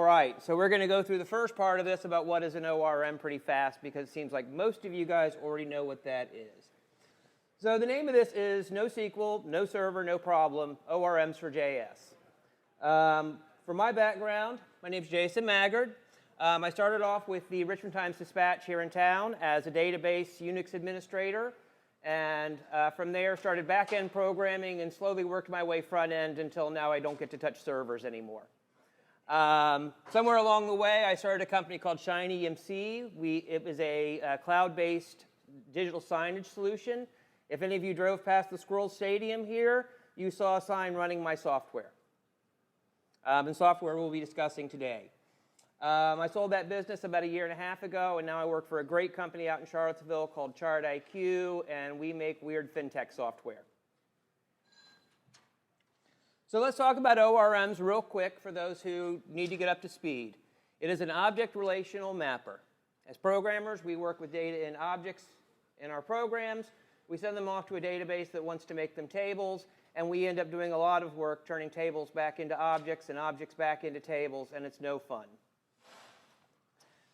right, so we're going to go through the first part of this about what is an ORM pretty fast because it seems like most of you guys already know what that is. So the name of this is NoSQL, no server, no problem, ORMs for JS. For my background, my name's Jason Maggard. I started off with the Richmond Times-Dispatch here in town as a database Unix administrator, and from there started back-end programming and slowly worked my way front-end until now I don't get to touch servers anymore. Somewhere along the way, I started a company called Shiny EMC. It was a cloud-based digital signage solution. If any of you drove past the Squirrel Stadium here, you saw a sign running my software. And software we'll be discussing today. I sold that business about 1.5 years ago, and now I work for a great company out in Charlottesville called ChartIQ, and we make weird fintech software. So let's talk about ORMs real quick for those who need to get up to speed. It is an object relational mapper. As programmers, we work with data in objects in our programs. We send them off to a database that wants to make them tables, and we end up doing a lot of work turning tables back into objects and objects back into tables, and it's no fun.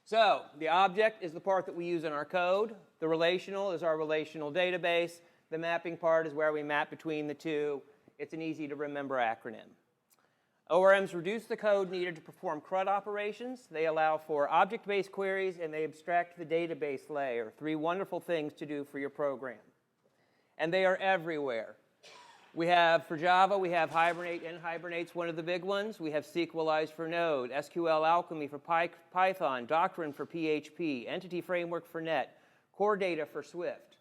So the object is the part that we use in our code. The relational is our relational database. The mapping part is where we map between the two. It's an easy-to-remember acronym. ORMs reduce the code needed to perform CRUD operations. They allow for object-based queries, and they abstract the database layer. 3 wonderful things to do for your program. And they are everywhere. We have, for Java, we have Hibernate, and Hibernate's one of the big ones. We have Sequelize for Node, SQL Alchemy for Python, Doctrine for PHP, Entity Framework for Net, Core Data for Swift.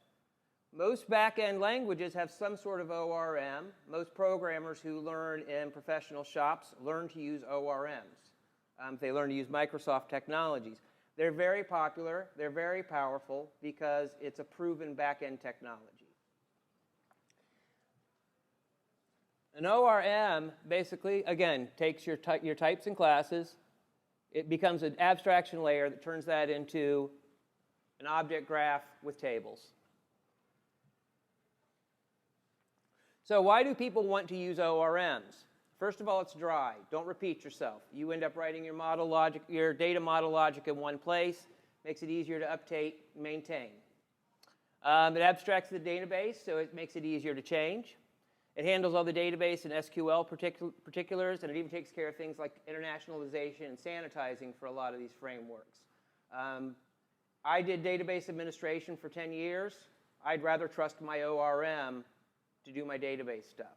Most back-end languages have some sort of ORM. Most programmers who learn in professional shops learn to use ORMs. They learn to use Microsoft technologies. They're very popular. They're very powerful because it's a proven back-end technology. An ORM basically, again, takes your types and classes. It becomes an abstraction layer that turns that into an object graph with tables. So why do people want to use ORMs? First of all, it's dry. Don't repeat yourself. You end up writing your model logic, your data model logic in one place. Makes it easier to update and maintain. It abstracts the database, so it makes it easier to change. It handles all the database and SQL particulars, and it even takes care of things like internationalization and sanitizing for a lot of these frameworks. I did database administration for 10 years. I'd rather trust my ORM to do my database stuff.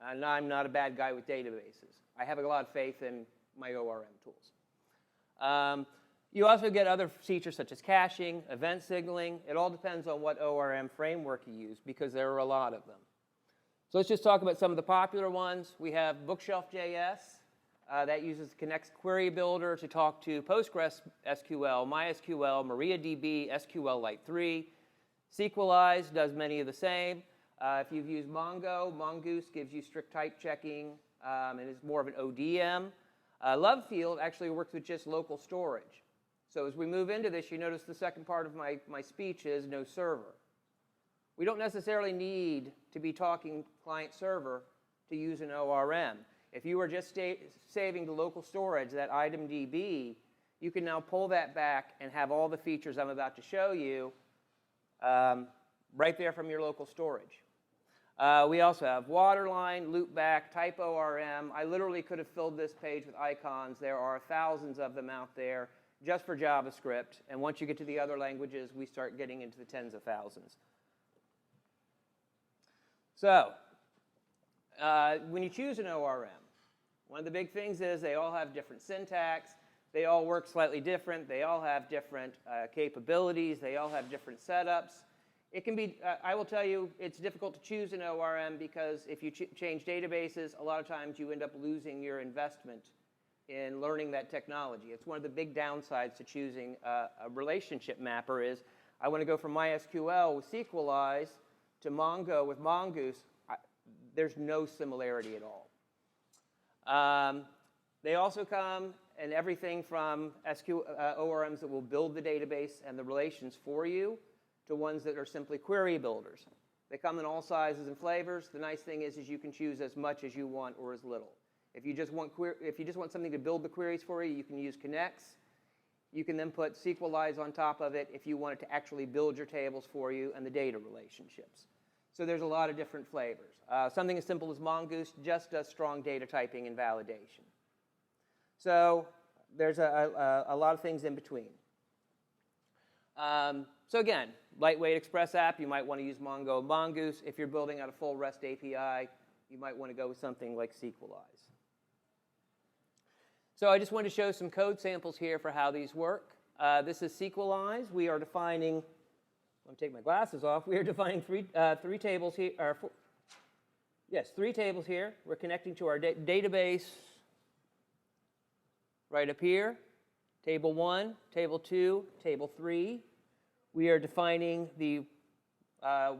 And I'm not a bad guy with databases. I have a lot of faith in my ORM tools. You also get other features such as caching, event signaling. It all depends on what ORM framework you use because there are a lot of them. So let's just talk about some of the popular ones. We have Bookshelf.js. That uses Connect's query builder to talk to PostgreSQL, MySQL, MariaDB, SQLite 3. Sequelize does many of the same. If you've used Mongo, Mongoose gives you strict type checking and is more of an ODM. Lovefield actually works with just local storage. So as we move into this, you notice the second part of my speech is no server. We don't necessarily need to be talking client-server to use an ORM. If you were just saving the local storage, that item DB, you can now pull that back and have all the features I'm about to show you right there from your local storage. We also have Waterline, Loopback, Type ORM. I literally could have filled this page with icons. There are thousands of them out there just for JavaScript. And once you get to the other languages, we start getting into the tens of thousands. So when you choose an ORM, one of the big things is they all have different syntax. They all work slightly different. They all have different capabilities. They all have different setups. It can be, I will tell you, it's difficult to choose an ORM because if you change databases, a lot of times you end up losing your investment in learning that technology. It's one of the big downsides to choosing a relationship mapper is I want to go from MySQL with Sequelize to Mongo with Mongoose. There's no similarity at all. They also come in everything from ORMs that will build the database and the relations for you to ones that are simply query builders. They come in all sizes and flavors. The nice thing is you can choose as much as you want or as little. If you just want something to build the queries for you, you can use connects. You can then put SQLize on top of it if you want it to actually build your tables for you and the data relationships. So there's a lot of different flavors. Something as simple as Mongoose just does strong data typing and validation. So there's a lot of things in between. So again, lightweight Express app, you might want to use Mongo and Mongoose. If you're building out a full REST API, you might want to go with something like SQLize. So I just wanted to show some code samples here for how these work. This is SQLize. We are defining, let me take my glasses off. We are defining three tables here. Three tables here. We're connecting to our database right up here. Table 1, Table 2, Table 3. We are defining the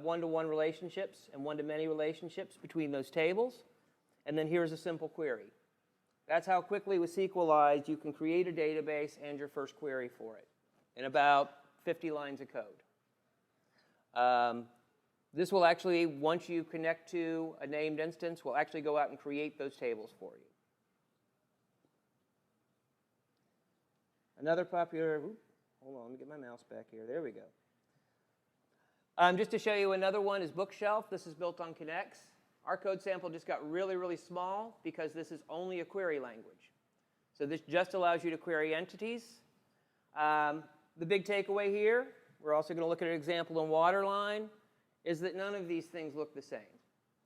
one-to-one relationships and one-to-many relationships between those tables. And then here's a simple query. That's how quickly with SQLize you can create a database and your first query for it in about 50 lines of code. This will actually, once you connect to a named instance, will actually go out and create those tables for you. Another popular, hold on, let me get my mouse back here. There we go. Just to show you another one is Bookshelf. This is built on Connects. Our code sample just got really, really small because this is only a query language. So this just allows you to query entities. The big takeaway here, we're also going to look at an example in Waterline, is that none of these things look the same.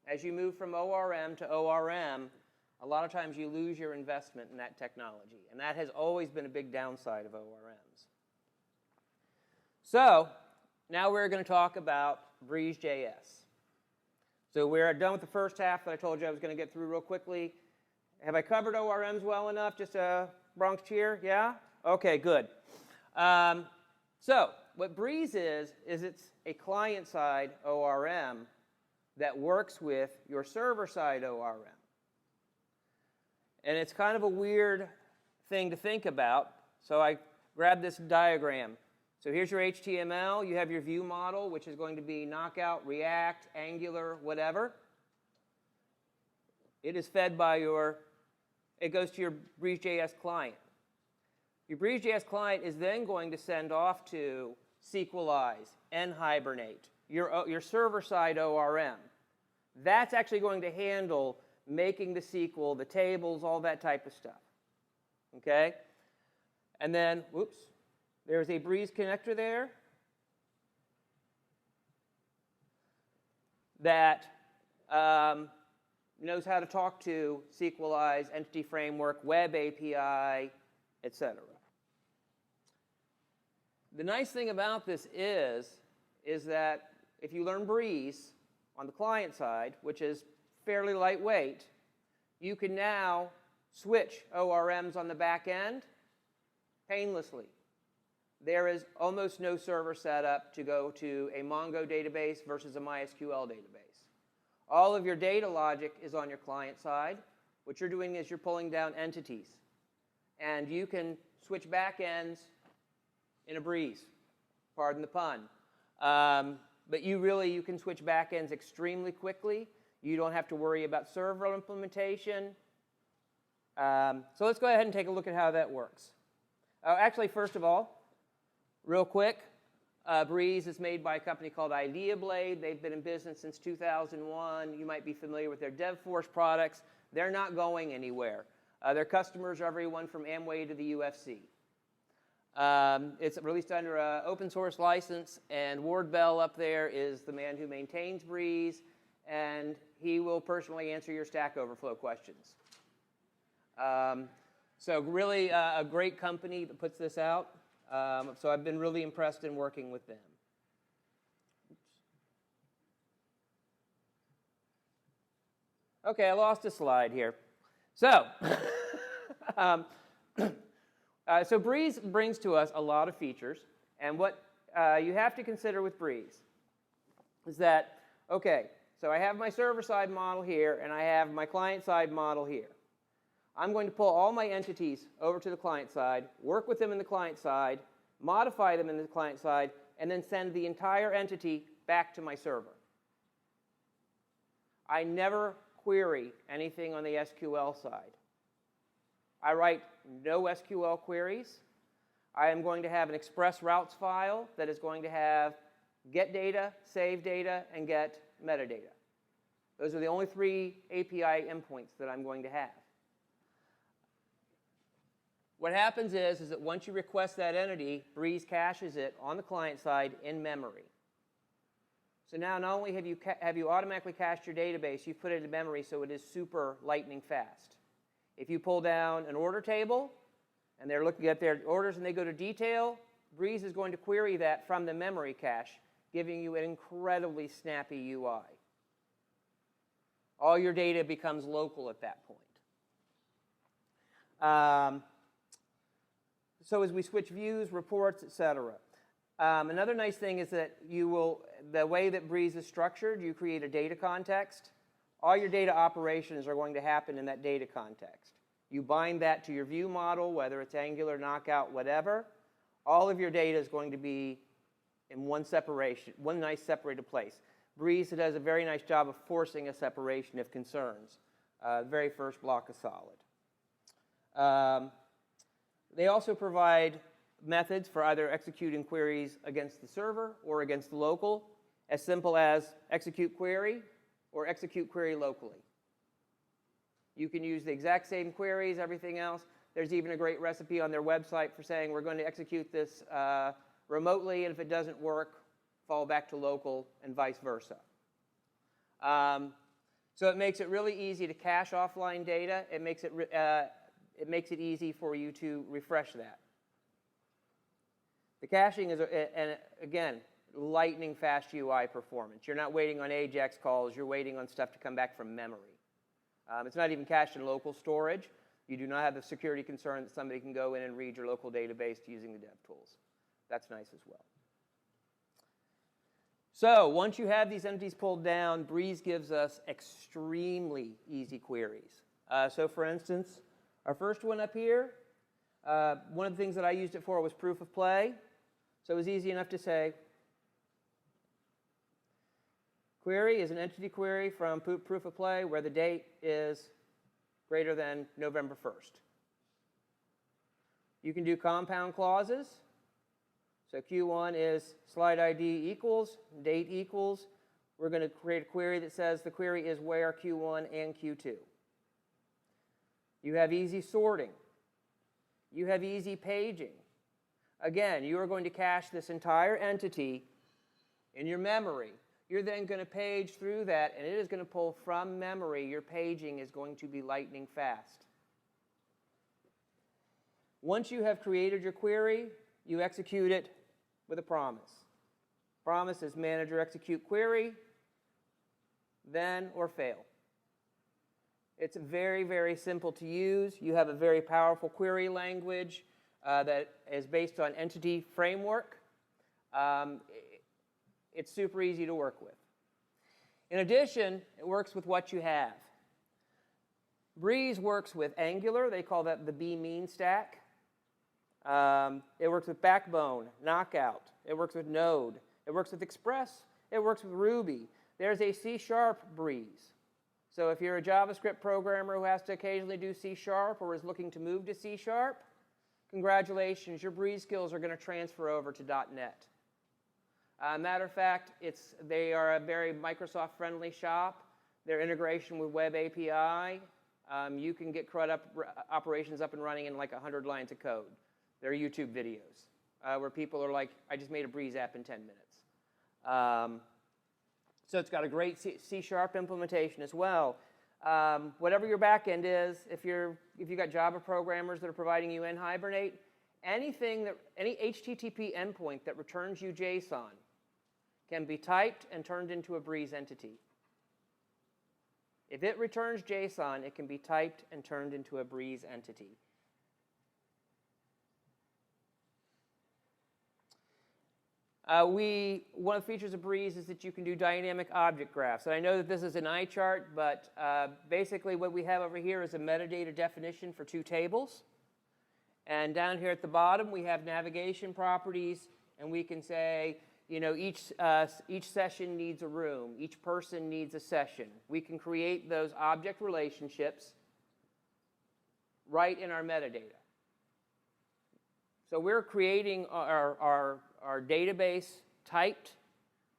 As you move from ORM to ORM, a lot of times you lose your investment in that technology. And that has always been a big downside of ORMs. So now we're going to talk about RVAJS. So we're done with the first half that I told you I was going to get through real quickly. Have I covered ORMs well enough? Just a Bronx cheer? Yeah? Okay, good. So what RVAJS is it's a client-side ORM that works with your server-side ORM. And it's kind of a weird thing to think about. So I grabbed this diagram. So here's your HTML. You have your view model, which is going to be Knockout, React, Angular, whatever. It is fed by it goes to your RVAJS client. Your RVAJS client is then going to send off to SQLize, NHibernate, your server-side ORM. That's actually going to handle making the SQL, the tables, all that type of stuff. Okay? And then, whoops. There's a RVAJS connector there that knows how to talk to SQLize, Entity Framework, Web API, etc. The nice thing about this is that if you learn RVAJS on the client side, which is fairly lightweight, you can now switch ORMs on the back end painlessly. There is almost no server setup to go to a Mongo database versus a MySQL database. All of your data logic is on your client side. What you're doing is you're pulling down entities. And you can switch backends in a breeze, pardon the pun. But you can switch backends extremely quickly. You don't have to worry about server implementation. So let's go ahead and take a look at how that works. Actually, first of all, real quick, RVAJS is made by a company called IdeaBlade. They've been in business since 2001. You might be familiar with their DevForce products. They're not going anywhere. Their customers are everyone from Amway to the UFC. It's released under an open source license, and Ward Bell up there is the man who maintains RVAJS, and he will personally answer your Stack Overflow questions. So really a great company that puts this out. So I've been really impressed in working with them. Okay, I lost a slide here. So, so RVAJS brings to us a lot of features. And what you have to consider with RVAJS is that, okay, so I have my server-side model here, and I have my client-side model here. I'm going to pull all my entities over to the client side, work with them in the client side, modify them in the client side, and then send the entire entity back to my server. I never query anything on the SQL side. I write NoSQL queries. I am going to have an express routes file that is going to have get data, save data, and get metadata. Those are the only 3 API endpoints that I'm going to have. What happens is that once you request that entity, Breeze caches it on the client side in memory. So now not only have you automatically cached your database, you've put it in memory so it is super lightning fast. If you pull down an order table and they're looking at their orders and they go to detail, Breeze is going to query that from the memory cache, giving you an incredibly snappy UI. All your data becomes local at that point. So as we switch views, reports, etc. Another nice thing is that the way that Breeze is structured, you create a data context. All your data operations are going to happen in that data context. You bind that to your view model, whether it's Angular, Knockout, whatever. All of your data is going to be in one nice separated place. Breeze does a very nice job of forcing a separation of concerns. The very first block is solid. They also provide methods for either executing queries against the server or against the local, as simple as execute query or execute query locally. You can use the exact same queries, everything else. There's even a great recipe on their website for saying we're going to execute this remotely, and if it doesn't work, fall back to local and vice versa. So it makes it really easy to cache offline data. It makes it easy for you to refresh that. The caching is, and again, lightning fast UI performance. You're not waiting on AJAX calls. You're waiting on stuff to come back from memory. It's not even cached in local storage. You do not have the security concern that somebody can go in and read your local database using the DevTools. That's nice as well. So once you have these entities pulled down, Breeze gives us extremely easy queries. So for instance, our first one up here, one of the things that I used it for was proof of play. So it was easy enough to say, query is an entity query from proof of play where the date is greater than November 1st. You can do compound clauses. So Q1 is slide ID equals, date equals. We're going to create a query that says the query is where Q1 and Q2. You have easy sorting. You have easy paging. Again, you are going to cache this entire entity in your memory. You're then going to page through that, and it is going to pull from memory. Your paging is going to be lightning fast. Once you have created your query, you execute it with a promise. Promise is manager execute query, then or fail. It's very, very simple to use. You have a very powerful query language that is based on entity framework. It's super easy to work with. In addition, it works with what you have. Breeze works with Angular. They call that the B-mean stack. It works with Backbone, Knockout. It works with Node. It works with Express. It works with Ruby. There's a C# Breeze. So if you're a JavaScript programmer who has to occasionally do C# or is looking to move to C#, congratulations, your Breeze skills are going to transfer over to .NET. Matter of fact, they are a very Microsoft-friendly shop. Their integration with Web API, you can get CRUD operations up and running in like 100 lines of code. There are YouTube videos where people are like, I just made a Breeze app in 10 minutes. So it's got a great C# implementation as well. Whatever your backend is, if you've got Java programmers that are providing you nhibernate, any HTTP endpoint that returns you JSON can be typed and turned into a Breeze entity. If it returns JSON, it can be typed and turned into a Breeze entity. One of the features of Breeze is that you can do dynamic object graphs. And I know that this is an eye chart, but basically what we have over here is a metadata definition for 2 tables. And down here at the bottom, we have navigation properties, and we can say, each session needs a room. Each person needs a session. We can create those object relationships right in our metadata. So we're creating our database typed,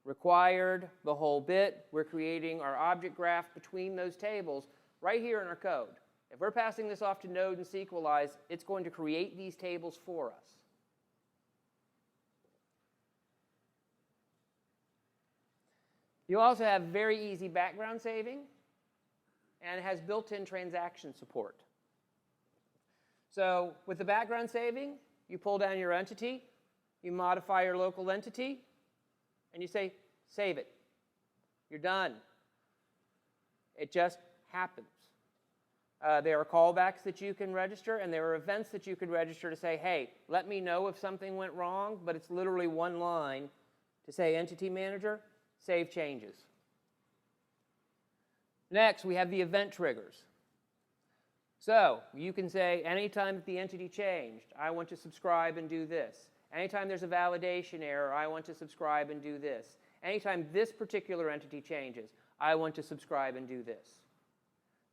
required, the whole bit. We're creating our object graph between those tables right here in our code. If we're passing this off to Node and SQLize, it's going to create these tables for us. You also have very easy background saving, and it has built-in transaction support. So with the background saving, you pull down your entity, you modify your local entity, and you say, save it. You're done. It just happens. There are callbacks that you can register, and there are events that you could register to say, hey, let me know if something went wrong, but it's literally one line to say, Entity Manager, save changes. Next, we have the event triggers. So you can say, anytime that the entity changed, I want to subscribe and do this. Anytime there's a validation error, I want to subscribe and do this. Anytime this particular entity changes, I want to subscribe and do this.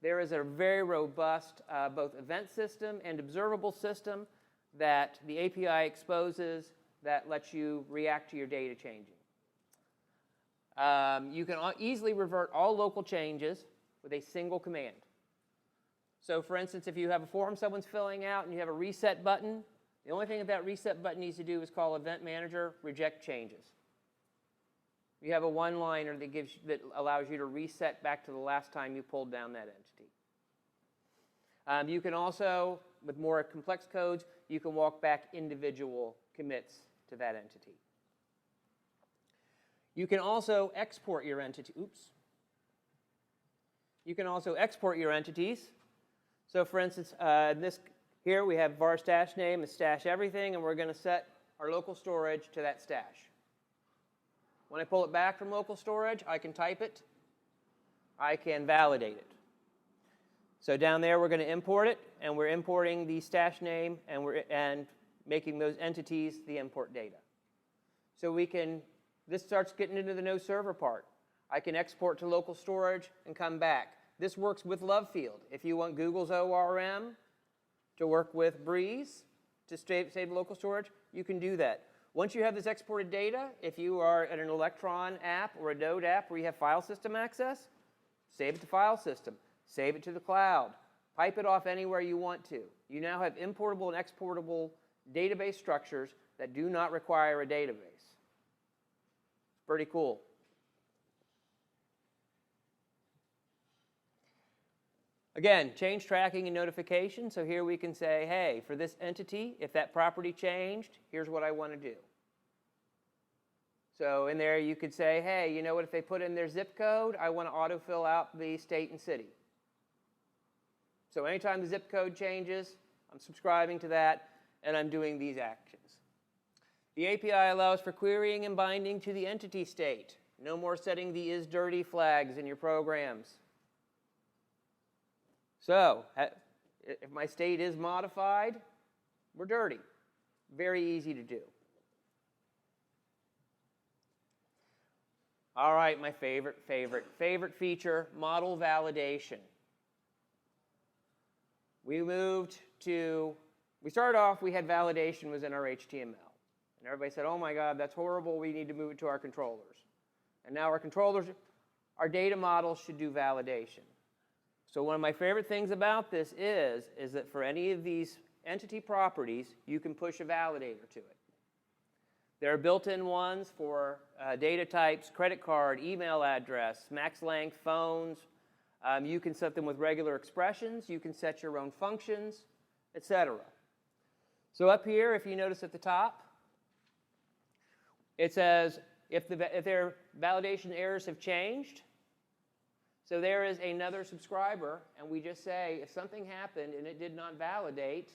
There is a very robust both event system and observable system that the API exposes that lets you react to your data changing. You can easily revert all local changes with a single command. So for instance, if you have a form someone's filling out and you have a reset button, the only thing that reset button needs to do is call Event Manager, reject changes. You have a one-liner that allows you to reset back to the last time you pulled down that entity. You can also, with more complex codes, you can walk back individual commits to that entity. You can also export your entity. You can also export your entities. So for instance, here we have var stash name is stash everything, and we're going to set our local storage to that stash. When I pull it back from local storage, I can type it. I can validate it. So down there, we're going to import it, and we're importing the stash name, and making those entities the import data. So this starts getting into the no server part. I can export to local storage and come back. This works with Love Field. If you want Google's ORM to work with Breeze to save local storage, you can do that. Once you have this exported data, if you are at an Electron app or a Node app where you have file system access, save it to file system. Save it to the cloud. Pipe it off anywhere you want to. You now have importable and exportable database structures that do not require a database. It's pretty cool. Again, change tracking and notification. So here we can say, hey, for this entity, if that property changed, here's what I want to do. So in there you could say, hey, you know what, if they put in their zip code, I want to autofill out the state and city. So anytime the zip code changes, I'm subscribing to that, and I'm doing these actions. The API allows for querying and binding to the entity state. No more setting the isDirty flags in your programs. So if my state is modified, we're dirty. Very easy to do. All right, my favorite feature, model validation. We started off, we had validation was in our HTML. And everybody said, oh my God, that's horrible, we need to move it to our controllers. And now our data models should do validation. So one of my favorite things about this is that for any of these entity properties, you can push a validator to it. There are built-in ones for data types, credit card, email address, max length, phones. You can set them with regular expressions. You can set your own functions, etc. So up here, if you notice at the top, it says if their validation errors have changed. So there is another subscriber, and we just say, if something happened and it did not validate,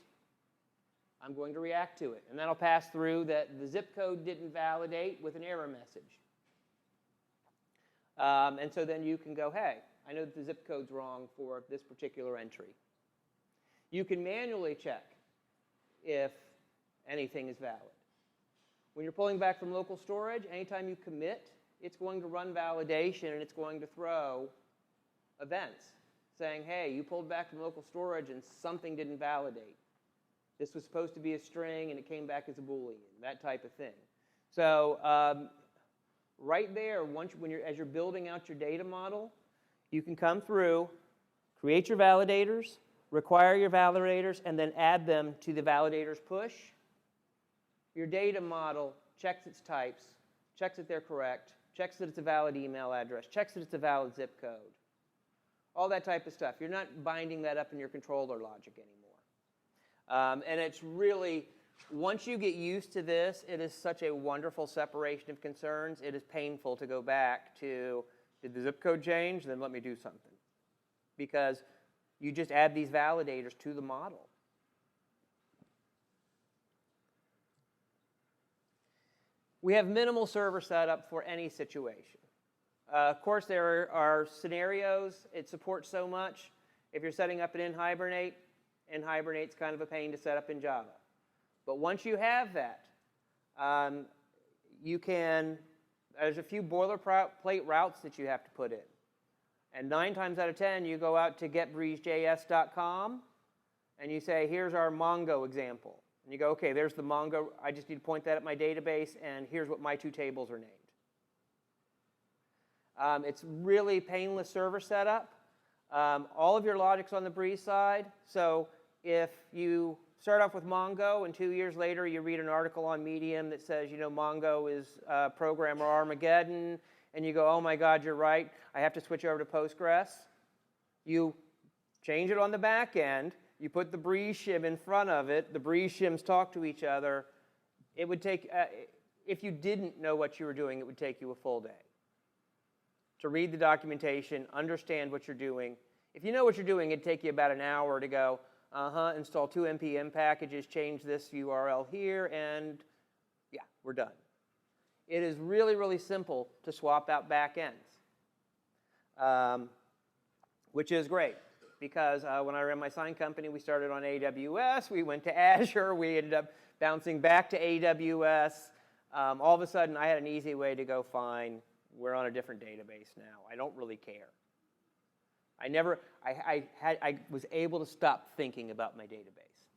I'm going to react to it. And that'll pass through that the zip code didn't validate with an error message. And so then you can go, hey, I know that the zip code's wrong for this particular entry. You can manually check if anything is valid. When you're pulling back from local storage, anytime you commit, it's going to run validation and it's going to throw events. saying, hey, you pulled back from local storage and something didn't validate. This was supposed to be a string and it came back as a Boolean, that type of thing. So right there, as you're building out your data model, you can come through, create your validators, require your validators, and then add them to the validators push. Your data model checks its types, checks that they're correct, checks that it's a valid email address, checks that it's a valid zip code. All that type of stuff. You're not binding that up in your controller logic anymore. And it's really, once you get used to this, it is such a wonderful separation of concerns. It is painful to go back to, did the zip code change? Then let me do something. Because you just add these validators to the model. We have minimal server setup for any situation. Of course, there are scenarios. It supports so much. If you're setting up an nHibernate, nHibernate's kind of a pain to set up in Java. But once you have that, you can, there's a few boilerplate routes that you have to put in. And 9 times out of 10, you go out to getbreezejs.com, and you say, here's our Mongo example. And you go, OK, there's the Mongo. I just need to point that at my database, and here's what my 2 tables are named. It's really painless server setup. All of your logic's on the Breeze side. So if you start off with Mongo, and 2 years later you read an article on Medium that says, you know, Mongo is programmer Armageddon, and you go, oh my God, you're right, I have to switch over to Postgres. You change it on the back end. You put the Breeze shim in front of it. The Breeze shims talk to each other. It would take, if you didn't know what you were doing, it would take you a full day to read the documentation, understand what you're doing. If you know what you're doing, it'd take you about an hour to go, install 2 npm packages, change this URL here, and yeah, we're done. It is really, really simple to swap out backends, which is great. Because when I ran my sign company, we started on AWS. We went to Azure. We ended up bouncing back to AWS. All of a sudden, I had an easy way to go, fine, we're on a different database now. I don't really care. I was able to stop thinking about my database.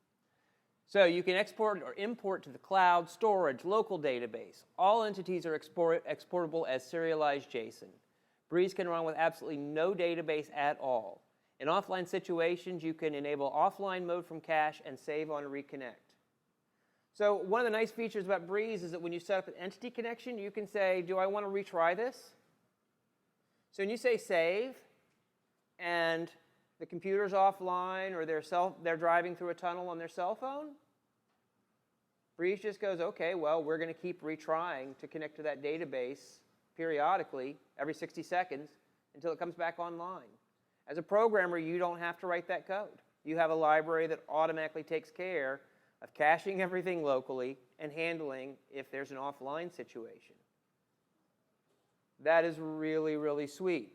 So you can export or import to the cloud, storage, local database. All entities are exportable as serialized JSON. Breeze can run with absolutely no database at all. In offline situations, you can enable offline mode from cache and save on reconnect. So one of the nice features about Breeze is that when you set up an entity connection, you can say, do I want to retry this? So when you say save, and the computer's offline, or they're driving through a tunnel on their cell phone, Breeze just goes, OK, well, we're going to keep retrying to connect to that database periodically, every 60 seconds, until it comes back online. As a programmer, you don't have to write that code. You have a library that automatically takes care of caching everything locally and handling if there's an offline situation. That is really, really sweet.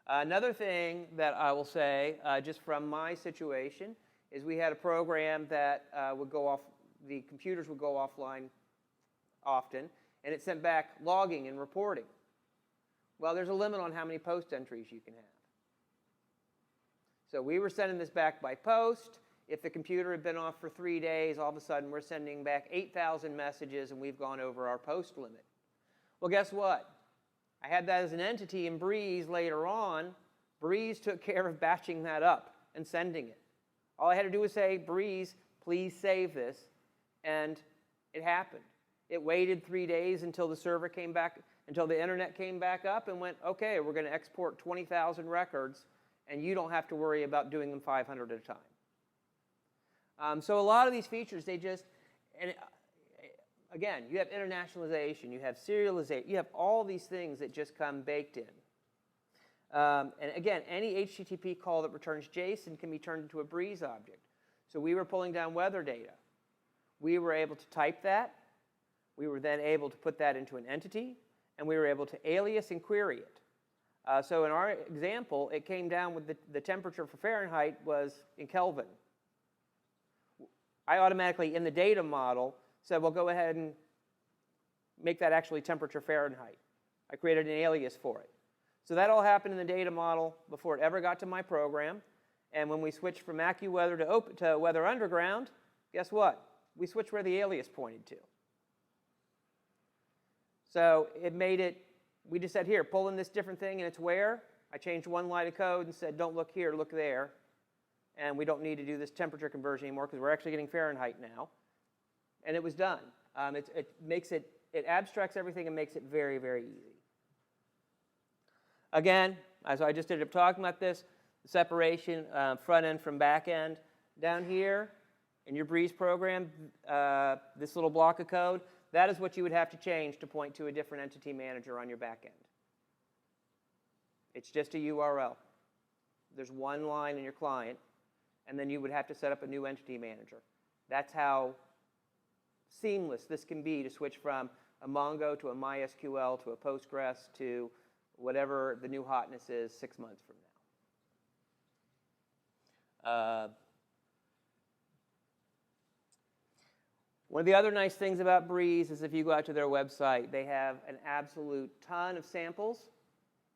Another thing that I will say, just from my situation, is we had a program that would go off, the computers would go offline often, and it sent back logging and reporting. Well, there's a limit on how many post entries you can have. So we were sending this back by post. If the computer had been off for 3 days, all of a sudden we're sending back 8,000 messages, and we've gone over our post limit. Well, guess what? I had that as an entity in Breeze later on. Breeze took care of batching that up and sending it. All I had to do was say, Breeze, please save this, and it happened. It waited 3 days until the server came back, until the internet came back up, and went, OK, we're going to export 20,000 records, and you don't have to worry about doing them 500 at a time. So a lot of these features, they just, and again, you have internationalization, you have serialization, you have all these things that just come baked in. And again, any HTTP call that returns JSON can be turned into a Breeze object. So we were pulling down weather data. We were able to type that. We were then able to put that into an entity, and we were able to alias and query it. So in our example, it came down with the temperature for Fahrenheit was in Kelvin. I automatically, in the data model, said, well, go ahead and make that actually temperature Fahrenheit. I created an alias for it. So that all happened in the data model before it ever got to my program. And when we switched from AccuWeather to Weather Underground, guess what? We switched where the alias pointed to. So it made it, we just said, here, pull in this different thing, and it's where. I changed one line of code and said, don't look here, look there. And we don't need to do this temperature conversion anymore because we're actually getting Fahrenheit now. And it was done. It abstracts everything and makes it very, very easy. Again, as I just ended up talking about this, the separation, front end from back end. Down here in your Breeze program, this little block of code, that is what you would have to change to point to a different entity manager on your back end. It's just a URL. There's one line in your client, and then you would have to set up a new entity manager. That's how seamless this can be to switch from a Mongo to a MySQL to a Postgres to whatever the new hotness is 6 months from now. One of the other nice things about Breeze is if you go out to their website, they have an absolute ton of samples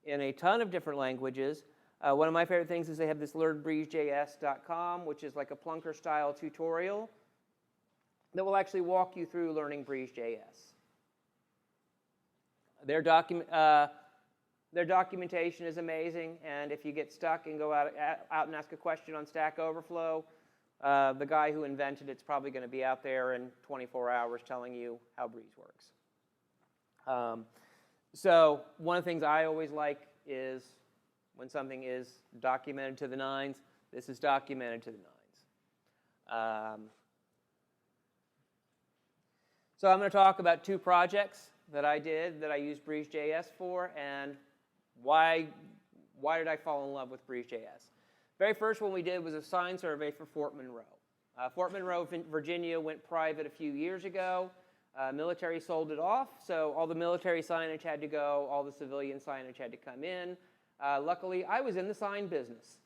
in a ton of different languages. One of my favorite things is they have this learnbreezejs.com, which is like a Plunker-style tutorial that will actually walk you through learning Breeze.js. Their documentation is amazing, and if you get stuck and go out and ask a question on Stack Overflow, the guy who invented it's probably going to be out there in 24 hours telling you how Breeze works. So one of the things I always like is when something is documented to the nines, this is documented to the nines. So I'm going to talk about two projects that I did that I used Breeze.js for, and why did I fall in love with Breeze.js. Very first one we did was a sign survey for Fort Monroe. Fort Monroe, Virginia went private a few years ago. Military sold it off, so all the military signage had to go, all the civilian signage had to come in. Luckily, I was in the sign business.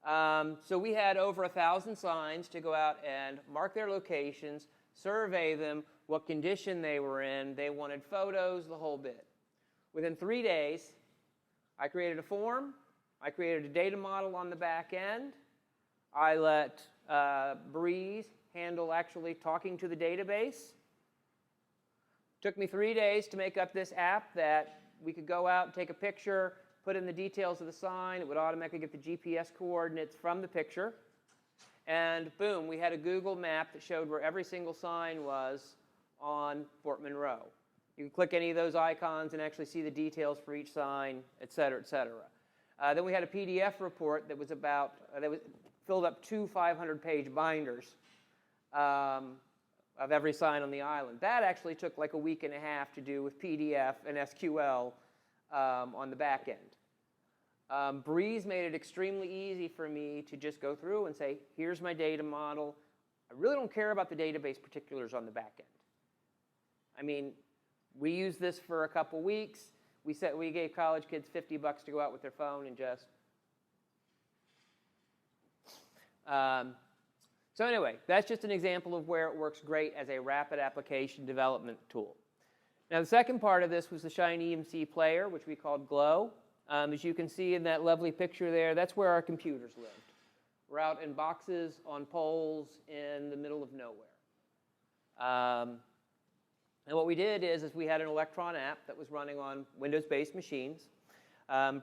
So we had over 1,000 signs to go out and mark their locations, survey them, what condition they were in. They wanted photos, the whole bit. Within 3 days, I created a form. I created a data model on the back end. I let Breeze handle actually talking to the database. Took me 3 days to make up this app that we could go out and take a picture, put in the details of the sign. It would automatically get the GPS coordinates from the picture. And boom, we had a Google map that showed where every single sign was on Fort Monroe. You can click any of those icons and actually see the details for each sign, et cetera, et cetera. Then we had a PDF report that was filled up 2 500-page binders of every sign on the island. That actually took like a week and a half to do with PDF and SQL on the back end. Breeze made it extremely easy for me to just go through and say, here's my data model. I really don't care about the database particulars on the back end. I mean, we used this for a couple weeks. We gave college kids $50 to go out with their phone and just. So anyway, that's just an example of where it works great as a rapid application development tool. Now the second part of this was the Shiny EMC player, which we called Glow. As you can see in that lovely picture there, that's where our computers lived. We're out in boxes on poles in the middle of nowhere. And what we did is we had an Electron app that was running on Windows-based machines.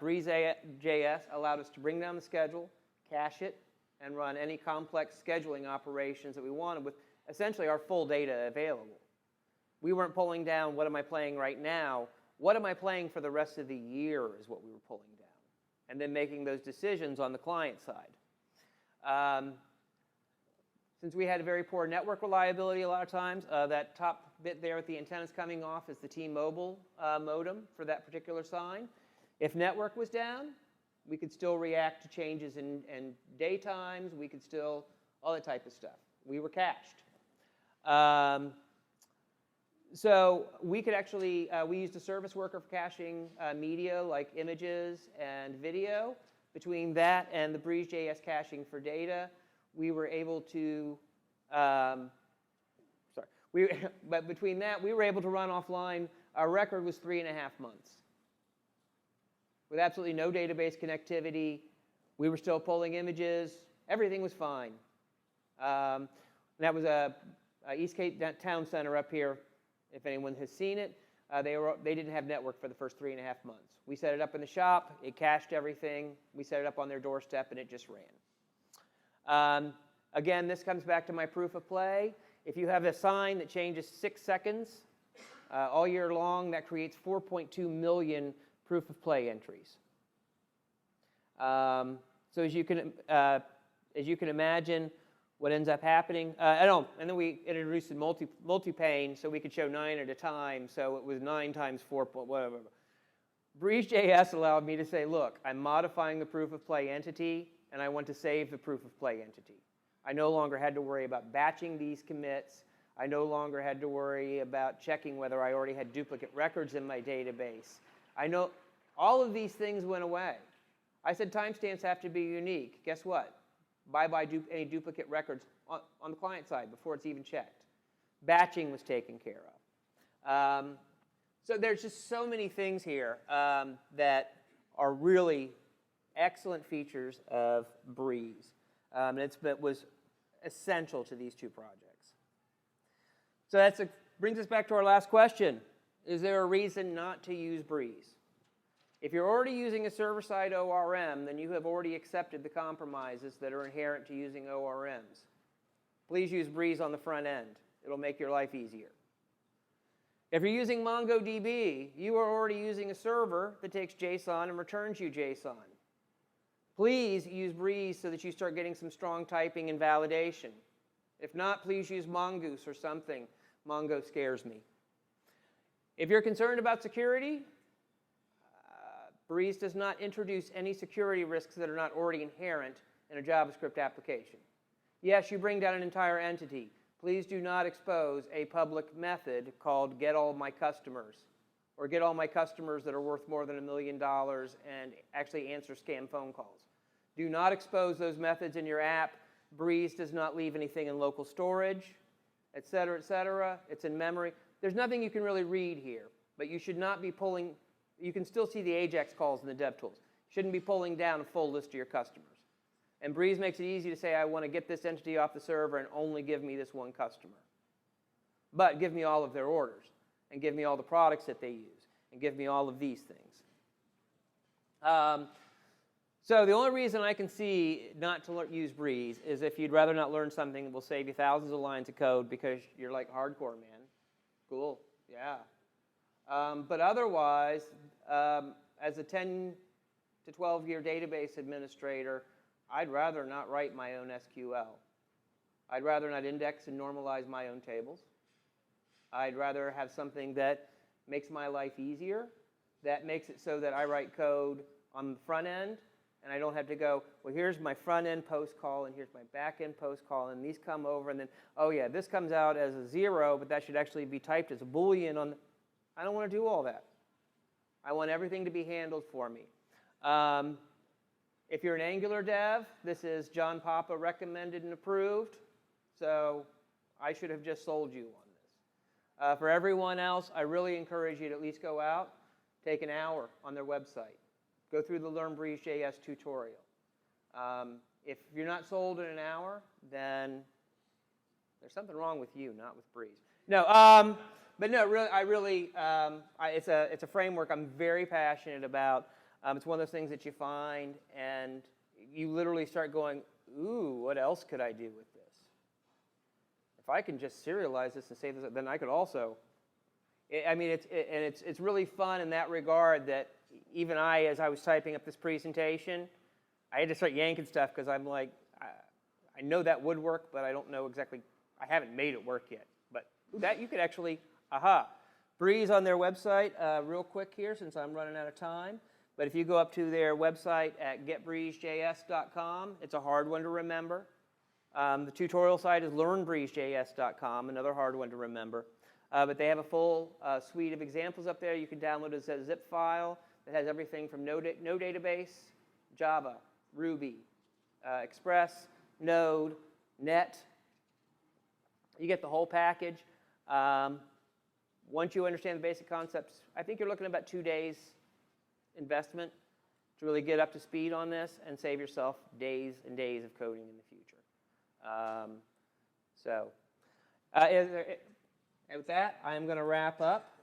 Breeze.js allowed us to bring down the schedule, cache it, and run any complex scheduling operations that we wanted with essentially our full data available. We weren't pulling down, what am I playing right now? What am I playing for the rest of the year is what we were pulling down. And then making those decisions on the client side. Since we had a very poor network reliability a lot of times, that top bit there with the antennas coming off is the T-Mobile modem for that particular sign. If network was down, we could still react to changes in daytimes. We could still, all that type of stuff. We were cached. So we could actually, we used a service worker for caching media like images and video. Between that and the Breeze.js caching for data, we were able to, but between that, we were able to run offline. Our record was 3.5 months. with absolutely no database connectivity. We were still pulling images. Everything was fine. That was a Eastgate Town Center up here, if anyone has seen it. They didn't have network for the first 3.5 months. We set it up in the shop. It cached everything. We set it up on their doorstep, and it just ran. Again, this comes back to my proof of play. If you have a sign that changes 6 seconds all year long, that creates 4.2 million proof of play entries. So as you can imagine, what ends up happening, and then we introduced a multi-pane so we could show 9 at a time, so it was 9 times 4, whatever. RVAJS allowed me to say, look, I'm modifying the proof of play entity, and I want to save the proof of play entity. I no longer had to worry about batching these commits. I no longer had to worry about checking whether I already had duplicate records in my database. I know all of these things went away. I said timestamps have to be unique. Guess what? Bye-bye any duplicate records on the client side before it's even checked. Batching was taken care of. So there's just so many things here that are really excellent features of Breeze. And it was essential to these 2 projects. So brings us back to our last question. Is there a reason not to use Breeze? If you're already using a server-side ORM, then you have already accepted the compromises that are inherent to using ORMs. Please use Breeze on the front end. It'll make your life easier. If you're using MongoDB, you are already using a server that takes JSON and returns you JSON. Please use Breeze so that you start getting some strong typing and validation. If not, please use Mongoose or something. Mongo scares me. If you're concerned about security, Breeze does not introduce any security risks that are not already inherent in a JavaScript application. Yes, you bring down an entire entity. Please do not expose a public method called getAllMyCustomers, or get all my customers that are worth more than $1 million and actually answer scam phone calls. Do not expose those methods in your app. Breeze does not leave anything in local storage, et cetera, et cetera. It's in memory. There's nothing you can really read here, but you should not be pulling. You can still see the AJAX calls in the DevTools. You shouldn't be pulling down a full list of your customers. And Breeze makes it easy to say, I want to get this entity off the server and only give me this one customer. But give me all of their orders, and give me all the products that they use, and give me all of these things. So the only reason I can see not to use Breeze is if you'd rather not learn something that will save you thousands of lines of code because you're like hardcore, man. Cool, yeah. But otherwise, as a 10 to 12-year database administrator, I'd rather not write my own SQL. I'd rather not index and normalize my own tables. I'd rather have something that makes my life easier, that makes it so that I write code on the front end, and I don't have to go, well, here's my front end post call, and here's my back end post call, and these come over, and then, oh yeah, this comes out as a 0, but that should actually be typed as a Boolean on the. I don't want to do all that. I want everything to be handled for me. If you're an Angular dev, this is John Papa recommended and approved, so I should have just sold you on this. For everyone else, I really encourage you to at least go out, take an hour on their website. Go through the Learn Breeze.js tutorial. If you're not sold in an hour, then there's something wrong with you, not with Breeze. No, but no, really, it's a framework I'm very passionate about. It's one of those things that you find, and you literally start going, ooh, what else could I do with this? If I can just serialize this and save this, then I could also. It's really fun in that regard that even as I was typing up this presentation, I had to start yanking stuff because I'm like, I know that would work, but I don't know exactly. I haven't made it work yet. But that you could actually, Breeze on their website, real quick here since I'm running out of time. But if you go up to their website at getbreezejs.com, it's a hard one to remember. The tutorial site is learnbreezejs.com, another hard one to remember. But they have a full suite of examples up there. You can download it as a zip file that has everything from no database, Java, Ruby, Express, Node, Net. You get the whole package. Once you understand the basic concepts, I think you're looking at about 2 days investment. to really get up to speed on this and save yourself days and days of coding in the future. With that, I'm going to wrap up.